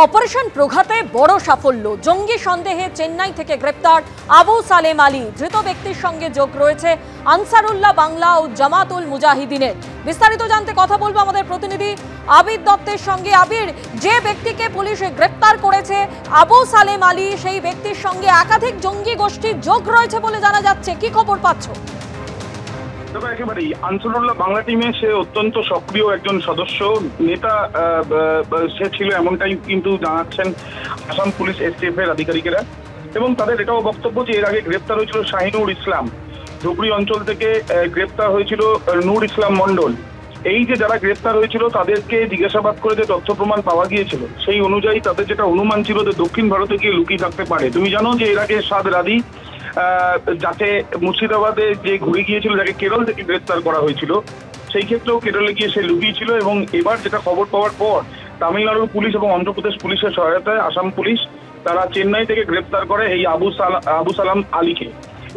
Operation প্রঘাতে বড় সাফল্য। জঙ্গি সন্দেহে চেন্নাই থেকে গ্রেপ্তার আবু সালেম আলী। ধৃত ব্যক্তির সঙ্গে যোগ রয়েছে আনসারুল্লাহ বাংলা ও জামাতুল মুজাহিদিনের। বিস্তারিত জানতে কথা বলবো আমাদের প্রতিনিধি আবির দত্তের সঙ্গে। আবির, যে ব্যক্তিকে পুলিশ গ্রেপ্তার করেছে আবু সালেম আলী, সেই ব্যক্তির সঙ্গে একাধিক জঙ্গি গোষ্ঠীর যোগ রয়েছে বলে জানা যাচ্ছে, কি খবর পাচ্ছ? তবে একেবারেই আনসারুল্লাহ বাংলা টিমে সে অত্যন্ত সক্রিয় একজন সদস্য, নেতা সে ছিল, এমনটাই কিন্তু জানাচ্ছেন আসাম পুলিশ STF এর আধিকারিকেরা। এবং তাদের এটাও বক্তব্য যে এর আগে গ্রেপ্তার হয়েছিল শাহিনুর ইসলাম, ধুবড়ি অঞ্চল থেকে গ্রেপ্তার হয়েছিল নূর ইসলাম মন্ডল। এই যে যারা গ্রেপ্তার হয়েছিল তাদেরকে জিজ্ঞাসাবাদ করে যে তথ্য প্রমাণ পাওয়া গিয়েছিল, সেই অনুযায়ী তাদের যেটা অনুমান ছিল যে দক্ষিণ ভারতে গিয়ে লুকিয়ে থাকতে পারে। তুমি জানো যে এর আগে সাদ রাদি যাকে মুর্শিদাবাদে যে ঘুরে গিয়েছিল, যাকে কেরল থেকে গ্রেপ্তার করা হয়েছিল, সেই ক্ষেত্রেও কেরলে গিয়ে সে লুকিয়েছিল। এবং এবার যেটা খবর পাওয়ার পর তামিলনাড়ুর পুলিশ এবং অন্ধ্রপ্রদেশ পুলিশের সহায়তায় আসাম পুলিশ তারা চেন্নাই থেকে গ্রেপ্তার করে এই আবু সালাম আলীকে।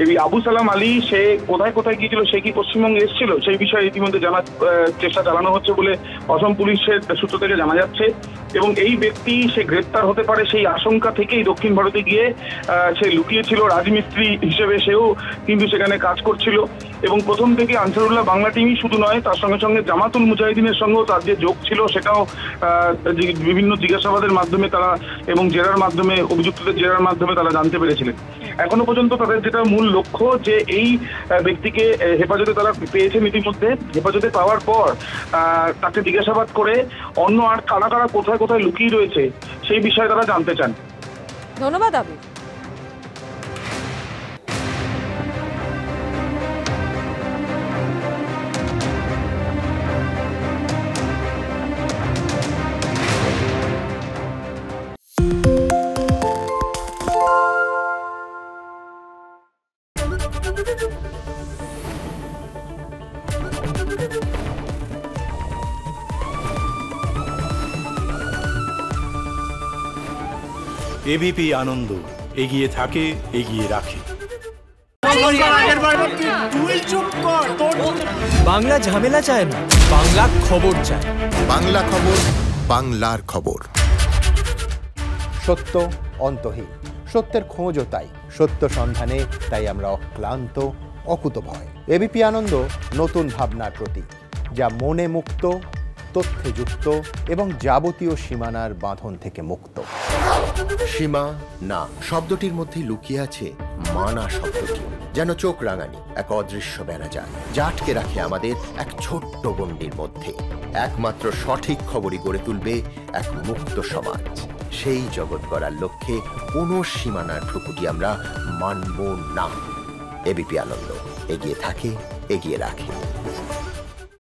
এই আবু সালাম আলী সে কোথায় কোথায় গিয়েছিল, সে কি পশ্চিমবঙ্গে এসেছিল, সেই বিষয়ে ইতিমধ্যে জানার চেষ্টা চালানো হচ্ছে বলে অসম পুলিশের সূত্র থেকে জানা যাচ্ছে। এবং এই ব্যক্তি সে গ্রেপ্তার হতে পারে সেই আশঙ্কা থেকেই দক্ষিণ ভারতে গিয়ে সে লুকিয়েছিল। রাজমিস্ত্রি হিসেবে সেও কিন্তু সেখানে কাজ করছিল। এবং প্রথম থেকে আনসারুল্লাহ বাংলা টিমই শুধু নয়, তার সঙ্গে সঙ্গে জামাতুল মুজাহিদিনের সঙ্গেও তার যে যোগ ছিল সেটাও বিভিন্ন জিজ্ঞাসাবাদের মাধ্যমে তারা এবং জেরার মাধ্যমে, অভিযুক্তদের জেরার মাধ্যমে তারা জানতে পেরেছিলেন। এখনো পর্যন্ত তাদের যেটা মূল লক্ষ্য যে এই ব্যক্তিকে হেফাজতে তারা পেয়েছেন ইতিমধ্যে। হেফাজতে পাওয়ার পর তাকে জিজ্ঞাসাবাদ করে অন্য আর কারা কারা কোথায় কোথায় লুকিয়ে রয়েছে সেই বিষয়ে তারা জানতে চান। ধন্যবাদ আবির। এবিপি আনন্দ, এগিয়ে থাকে, এগিয়ে রাখে। বাংলা ঝামেলা চায় না, বাংলা খবর চায়। বাংলা খবর, বাংলার খবর। সত্য অন্তহীন, সত্যের খোঁজও তাই, সত্য সন্ধানে তাই আমরা অক্লান্ত, অকুতভয়। এবিপি আনন্দ নতুন ভাবনার প্রতীক, যা মনে মুক্ত, তথ্যে যুক্ত এবং যাবতীয় সীমানার বাঁধন থেকে মুক্ত। সীমা না শব্দটির মধ্যে লুকিয়ে আছে মানা শব্দটি, যেন চোখ রাঙানি এক অদৃশ্য বেড়াজাল, যা আটকে রাখে আমাদের এক ছোট্ট গণ্ডির মধ্যে। একমাত্র সঠিক খবরই গড়ে তুলবে এক মুক্ত সমাজ। সেই জগৎ গড়ার লক্ষ্যে কোনো সীমানার ঠুকুটি আমরা মানব না। এবিপি আনন্দ, এগিয়ে থাকে, এগিয়ে রাখে।